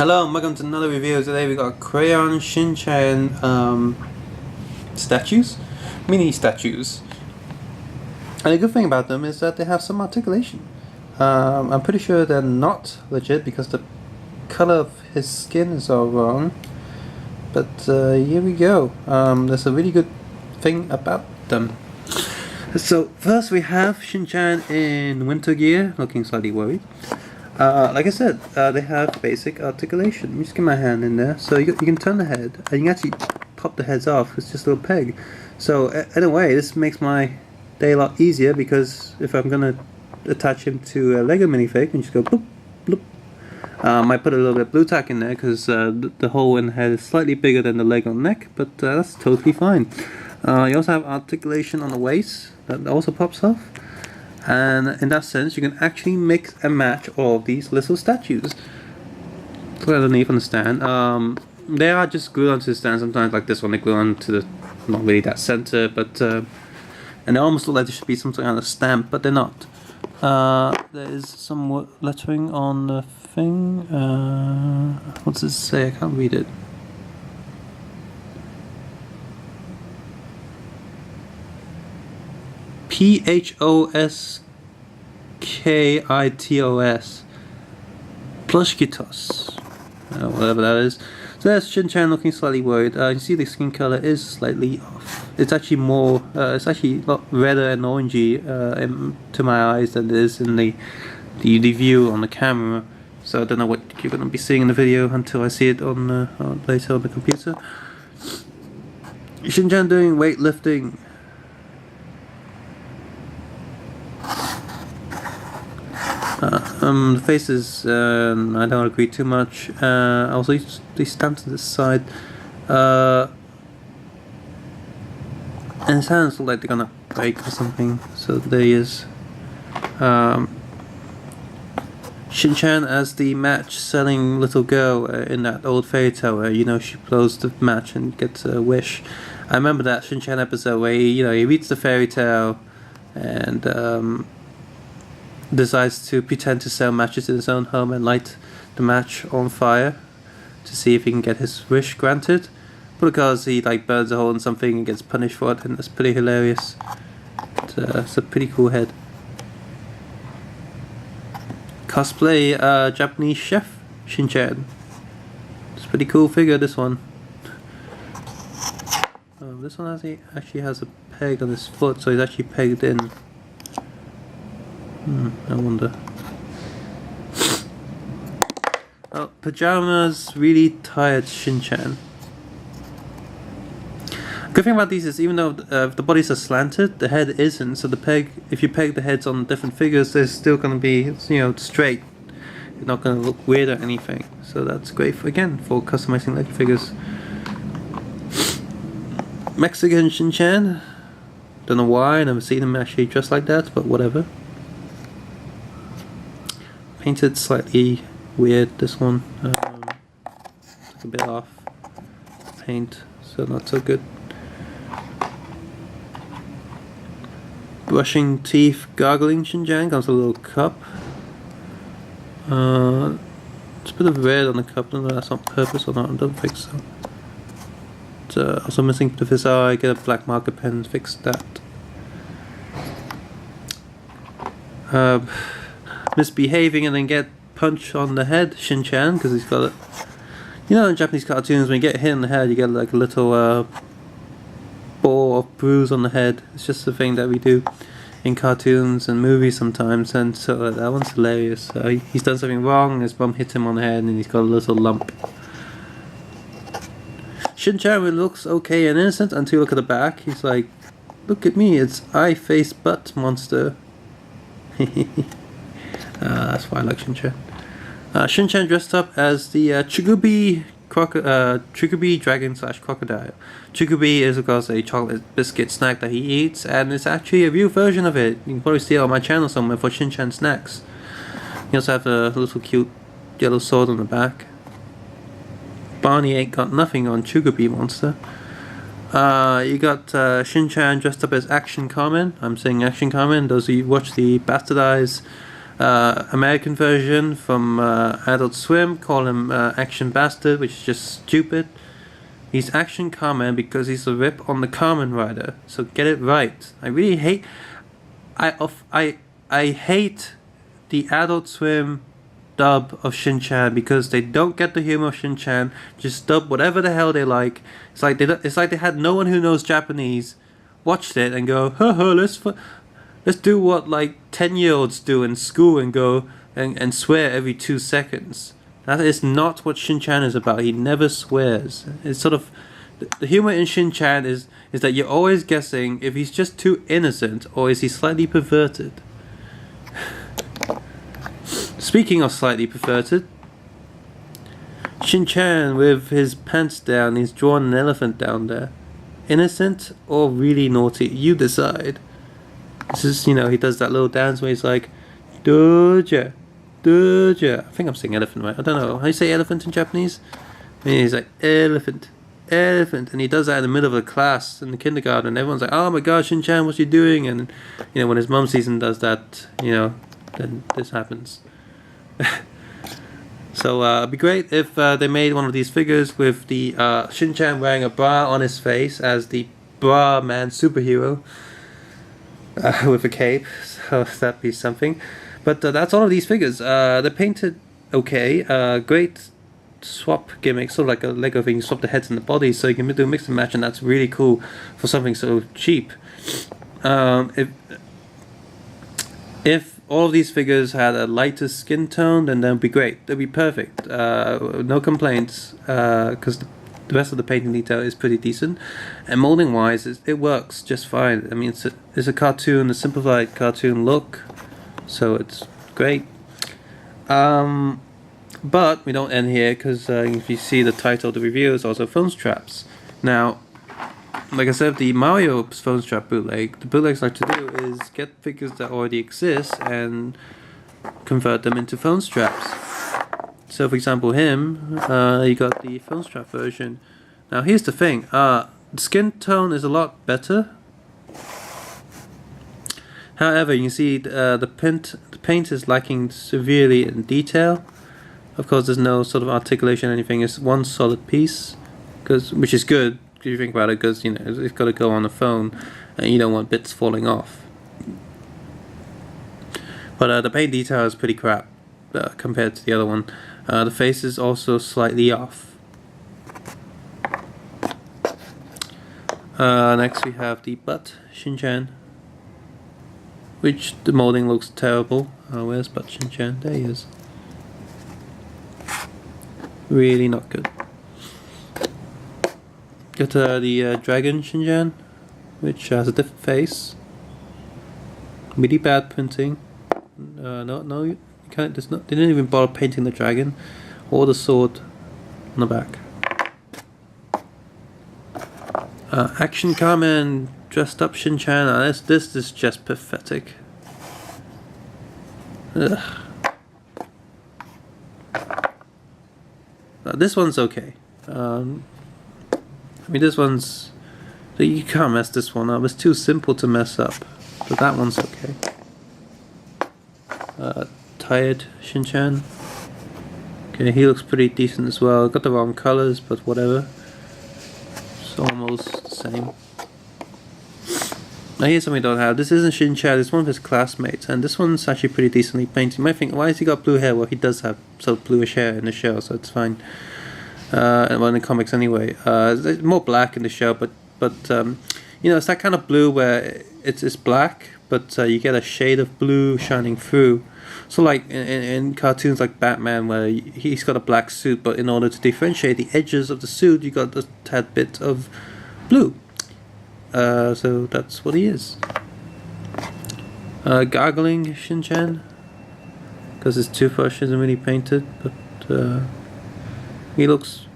Hello and welcome to another review. Today we got Crayon Shin statues, mini statues. And the good thing about them is that they have some articulation. I'm pretty sure they're not legit because the color of his skin is all wrong. But here we go. There's a really good thing about them. So first we have Shin-chan in winter gear, looking slightly worried. Like I said, they have basic articulation. Let me just get my hand in there. So you can turn the head, and you can actually pop the heads off. It's just a little peg. So in a way, this makes my day a lot easier, because if I'm gonna attach him to a Lego minifig, I can just go bloop, bloop. I put a little bit of blue tack in there because the hole in the head is slightly bigger than the leg on neck, but that's totally fine. You also have articulation on the waist that also pops off. And in that sense, you can actually mix and match all of these little statues. Look underneath on the stand. They are just glued onto the stand sometimes, like this one. They glue onto the, not really that center, but and they almost look like there should be some kind of stamp, but they're not. There is some lettering on the thing. What does it say? I can't read it. P-H-O-S-K-I-T-O-S. Plushkitos. Whatever that is. So that's Shin-chan looking slightly worried. You see the skin color is slightly off. It's actually more, it's actually a lot redder and orangey to my eyes than it is in the view on the camera. So I don't know what you're going to be seeing in the video until I see it on later on the computer. Shin-chan doing weightlifting. The faces, I don't agree too much. Also, these stamps on this side, and his hands look like they're gonna break or something. So there he is. Shin-chan as the match-selling little girl in that old fairy tale where, you know, she blows the match and gets a wish. I remember that Shin-chan episode where he reads the fairy tale and decides to pretend to sell matches in his own home and light the match on fire to see if he can get his wish granted. But because he burns a hole in something and gets punished for it, and that's pretty hilarious. It's a pretty cool head. Cosplay Japanese chef Shin-chan. It's a pretty cool figure, this one. This one actually has a peg on his foot, so he's actually pegged in. I wonder. Oh, pajamas, really tired Shin-chan. Good thing about these is, even though the bodies are slanted, the head isn't. So if you peg the heads on different figures, they're still going to be, straight. It's not going to look weird or anything. So that's great for customizing Lego figures. Mexican Shin-chan. Don't know why. I never seen him actually dressed like that, but whatever. Painted slightly weird, this one. Took a bit off paint, so not so good. Brushing teeth, gargling Shin-chan, comes a little cup. It's a bit of red on the cup. I don't know if that's on purpose or not, I don't think so. It's also missing the his eye, get a black marker pen and fix that. Misbehaving and then get punched on the head, Shin-chan, because he's got it. You know, in Japanese cartoons, when you get hit in the head, you get like a little ball of bruise on the head. It's just the thing that we do in cartoons and movies sometimes, and so that one's hilarious. He's done something wrong, his mum hit him on the head, and he's got a little lump. Shin-chan looks okay and innocent until you look at the back. He's like, "Look at me, it's eye, face, butt monster." That's why I like Shin-chan. Shin-chan dressed up as the Chugubi dragon / crocodile. Chugubi is, of course, a chocolate biscuit snack that he eats, and it's actually a real version of it. You can probably see it on my channel somewhere for Shin-chan snacks. You also have a little cute yellow sword on the back. Barney ain't got nothing on Chugubi monster. You got Shin-chan dressed up as Action Kamen. I'm saying Action Kamen. Those of you who watch the bastardized American version from Adult Swim call him Action Bastard, which is just stupid. He's Action Carmen because he's a rip on the Kamen Rider. So get it right. I really hate. I hate the Adult Swim dub of Shin-chan because they don't get the humor of Shin-chan. Just dub whatever the hell they like. It's like they had no one who knows Japanese watched it and go, haha, let's do what like 10-year-olds do in school and go and swear every 2 seconds. That is not what Shin-chan is about. He never swears. It's sort of the humor in Shin-chan is that you're always guessing if he's just too innocent or is he slightly perverted. Speaking of slightly perverted, Shin-chan with his pants down, he's drawn an elephant down there. Innocent or really naughty? You decide. This is, you know, he does that little dance where he's like, Doja, Doja. I think I'm saying elephant right. I don't know. How do you say elephant in Japanese? I mean, he's like, elephant, elephant. And he does that in the middle of a class in the kindergarten. And everyone's like, oh my gosh, Shin-chan, what's he doing? And, you know, when his mum sees him does that, you know, then this happens. So it'd be great if they made one of these figures with the Shin-chan wearing a bra on his face as the bra man superhero with a cape. So that'd be something. But that's all of these figures. They're painted okay. Great swap gimmick, sort of like a Lego thing. You swap the heads and the bodies, so you can do a mix and match, and that's really cool for something so cheap. If all of these figures had a lighter skin tone, then that'd be great. That'd be perfect. No complaints, because the rest of the painting detail is pretty decent, and molding wise, it works just fine. I mean, it's a cartoon, a simplified cartoon look, so it's great. But we don't end here, because if you see the title of the review, it's also phone straps. Now, like I said, the Mario phone strap bootleg, the bootlegs like to do is get figures that already exist and convert them into phone straps. So for example him, you got the phone strap version. Now here's the thing, the skin tone is a lot better. However, you can see the paint is lacking severely in detail. Of course there's no sort of articulation or anything, it's one solid piece, which is good. If you think about it, because you know it's got to go on the phone, and you don't want bits falling off. But the paint detail is pretty crap compared to the other one. The face is also slightly off. Next we have the butt Shin-chan, which the molding looks terrible. Where's butt Shin-chan? There he is. Really not good. Got the dragon Shin-chan, which has a different face. Really bad printing. No, you can't. They didn't even bother painting the dragon or the sword on the back. Action Carmen dressed up Shin-chan. This is just pathetic. Ugh. This one's okay. I mean, this one's... You can't mess this one up. It's too simple to mess up. But that one's okay. Tired Shin-chan. Okay, he looks pretty decent as well. Got the wrong colors, but whatever. It's almost the same. Now here's something I don't have. This isn't Shin-chan, it's one of his classmates. And this one's actually pretty decently painted. You might think, why has he got blue hair? Well, he does have sort of bluish hair in the show, so it's fine. Well, in the comics anyway. It's more black in the show, but you know, it's that kind of blue where it's black, but you get a shade of blue shining through. So like in cartoons like Batman, where he's got a black suit, but in order to differentiate the edges of the suit, you got a tad bit of blue. So that's what he is. Gargling Shin-chan, because his toothbrush isn't really painted, but he looks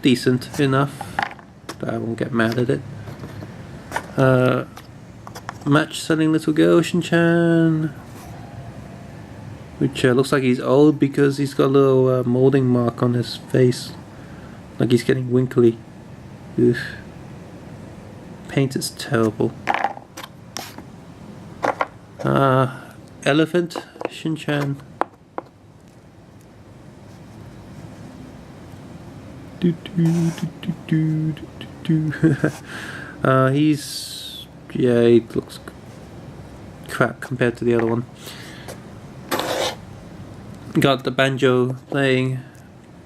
decent enough that I won't get mad at it. Match selling little girl Shin-chan, which looks like he's old because he's got a little molding mark on his face, like he's getting winkly. Oof. Paint is terrible. Elephant Shin-chan. He's, yeah, he looks crap compared to the other one. Got the banjo playing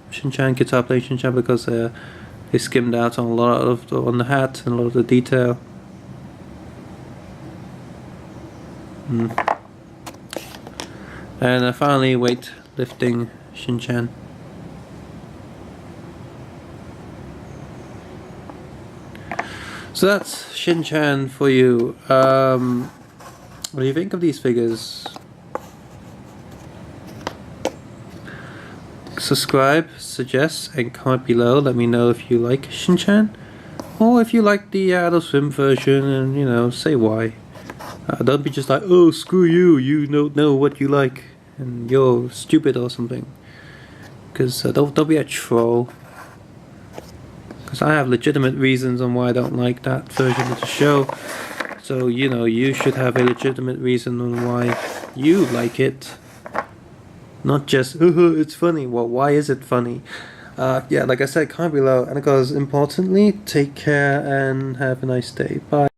Shin-chan, guitar playing Shin-chan, because they skimmed out on a lot of on the hat and a lot of the detail. And finally, weight lifting Shin-chan. So that's Shin-chan for you. What do you think of these figures? Subscribe, suggest, and comment below. Let me know if you like Shin-chan, or if you like the Adult Swim version, and you know, say why. Don't be just like, oh, screw you, you don't know what you like, and you're stupid or something. Because don't be a troll. Because I have legitimate reasons on why I don't like that version of the show. So, you know, you should have a legitimate reason on why you like it. Not just, oh, it's funny. Well, why is it funny? Yeah, like I said, comment below. And of course, importantly, take care and have a nice day. Bye.